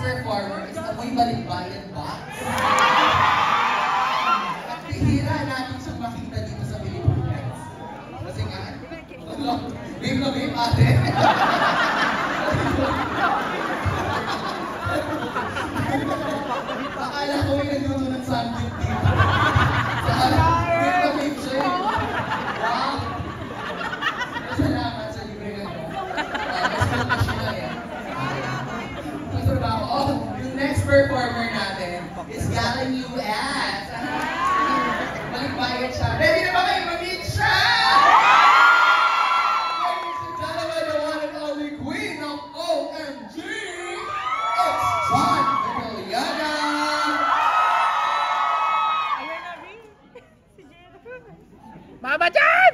performer is amoy balikbayan box. At bihira natin siyang makita dito sa Pilipinas. Kasi nga, babe na babe ate. Akala ko may nagluto ng sandwich dito. Babe na babe siya. Wow. Salamat sa libre na ito. Yung next performer natin is galing US. Balikbayan siya. Ready na ba kayo mag-meet siya? Ladies and gentlemen, the one and only queen of OMG, it's John Villana! Mama John!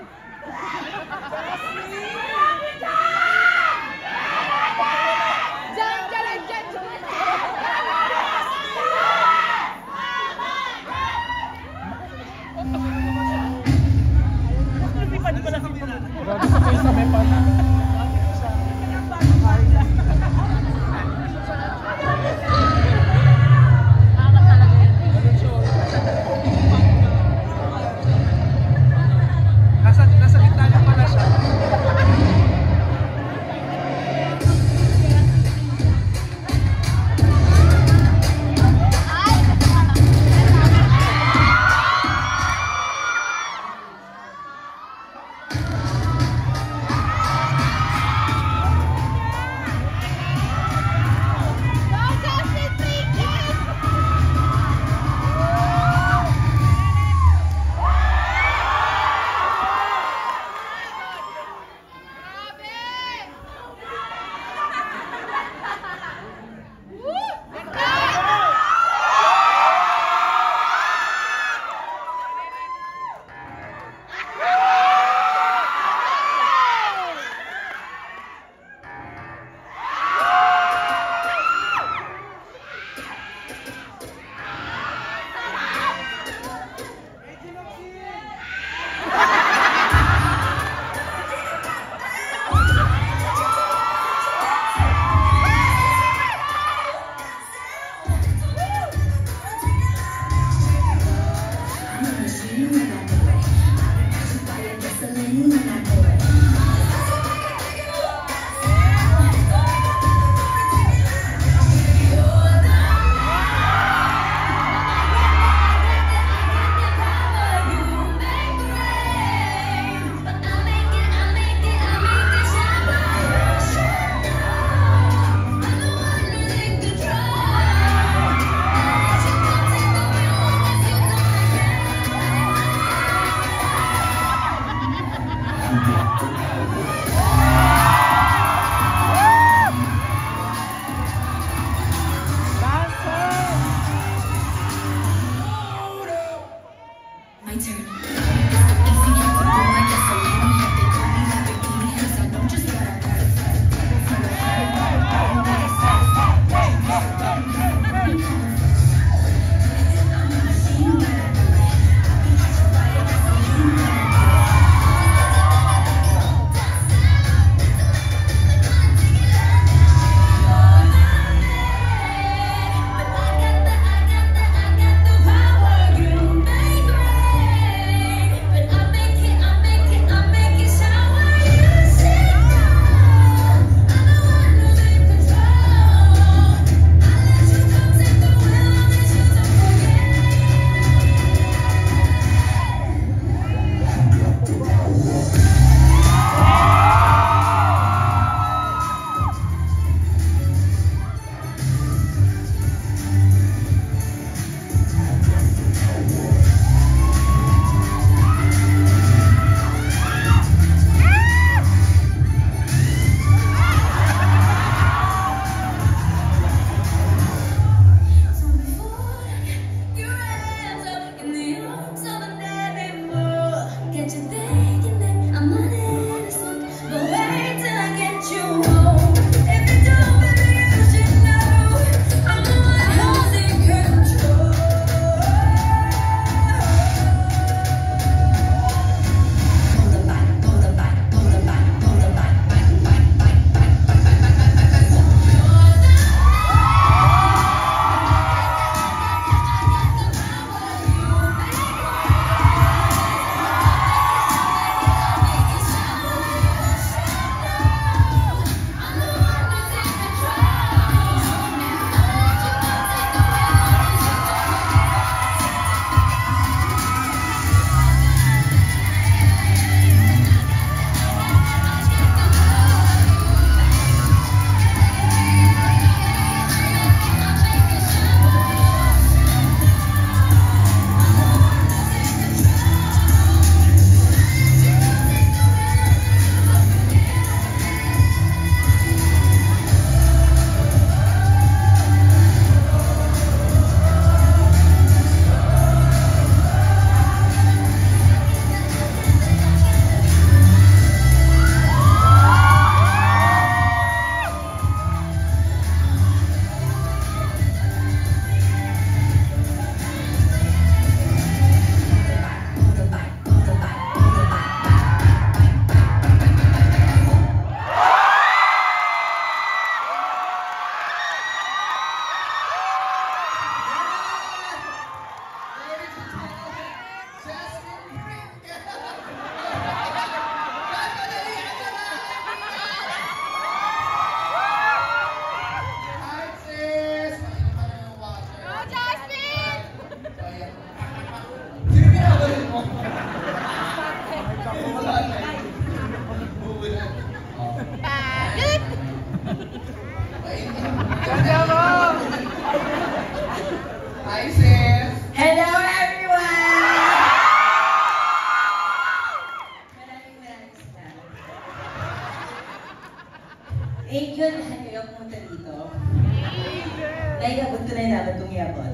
Dahil abot ko na yung dapat kong iabot.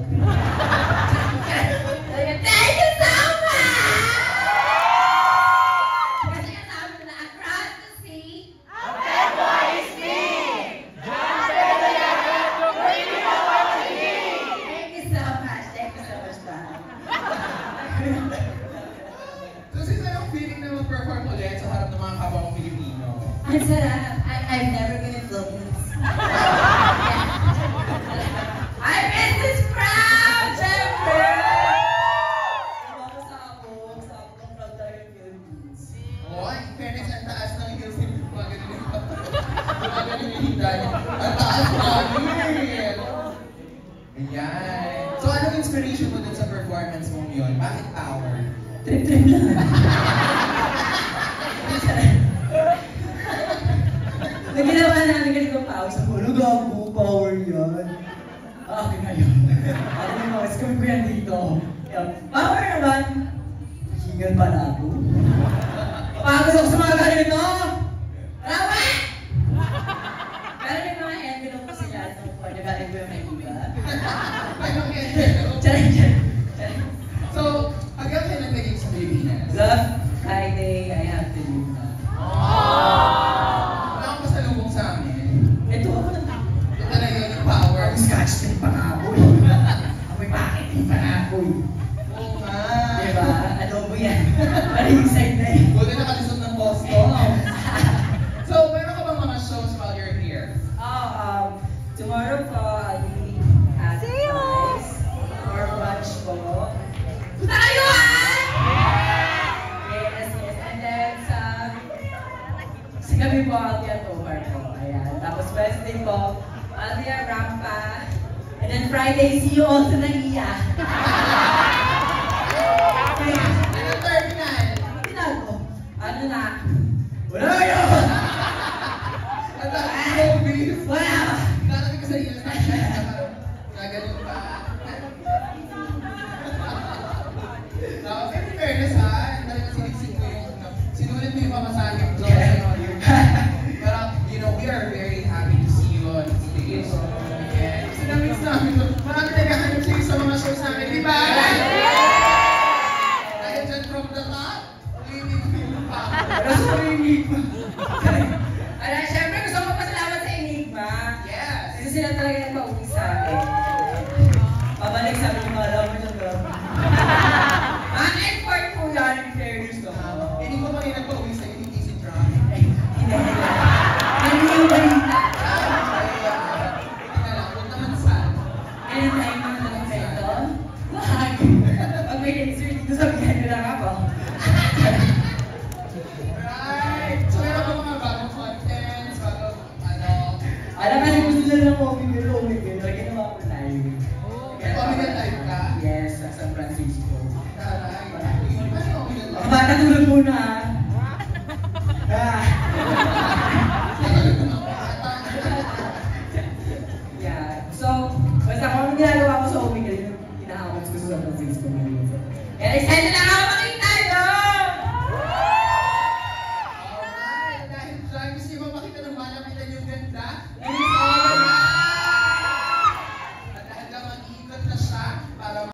Thank you so much! Kasi kasama na across the sea, Ang tempo is me! John Pedro Yaga, waiting for the king! thank you so much. Thank you so much, Dad. So, since anong feeling na mag-perform ulit sa harap ng mga kapwa mong Pilipino? Ang sarap. I've never been in Philippines. I miss this crowd, Jeffrey! Sa ako ng crowd tayo in Philippines. Oh, in fairness, ang taas ng heels ni Magaling yung hita niya. Ang taas namin! Ayan. So, anong inspiration mo dun sa performance mo yun? Bakit power? Trip-trip lang. Naginawa namin kasi kung pao sa pulo, gago, power yan. Okay na yun. Ako yung mga scam ko yan dito. Power naman. Hingal pala ako. Pagod ako sa mga ganito. Rawa! Pero may mga envelope ko sila nung po, nagaling ko yung may iba. Anong envelope? Charing. So, hanggang kailan kayo sa Pilipinas? Love, Friday, I have to leave na. Wala akong pasalubong sa amin. Ito ako na. Ito talaga yung power. Scotch tape pa nga ako eh. Amoy bakit pa nga ako eh. Oo nga. Diba? Adobo yan. Mali-inside na eh. Buti nakalisod ng Bosco. So, meron ka bang mga shows while you're here? Tomorrow po, I'll be at Vice for brunch po. Punta kayo Yes. And then sa gabi po, I'll be at Omar po. Ayan. Tapos Wednesday po, I'll be at Rampa. And then Friday, see you all sa Naiya. Anong terminal? Pinago. Ano na? Wala yun! Ang dami showbiz. Wala! Narating ko sa iyo sa gagaling pa. Tapos, in fairness ha, talagang sinisig ko yung, sinulit mo yung pamasahe ko. Pero, you know, we are very happy to see you on stage. And gusto namin marami naghahanap sa'yo sa mga shows namin, di ba? Dahil dyan from the top, ulitin ko yung power. Pero sa Enigma. Ala, syempre gusto ko pasalamat sa Enigma. Yes! Kasi sila talaga yung pauwi sa akin. Pabalik sa amin yung mga alam mo yung drama. Ang effort po yan, in fairness ko. Hindi ko pa rin nagpa-uwi sa'yo, hindi si Trump. Hindi. Ano yung balita? Huwag naman saan. Ngayon tayo mga nakakwento? Wag! Pag may answer dito, sabihan nyo lang ako. Right! So, meron ba mga bagong contents, bagong ano? Alam kasi gusto nila ng coffee pero umigil. Lagi naman ako live. Coffee live ka? Yes, sa San Francisco. Taray. Ano yung Baka tulog muna.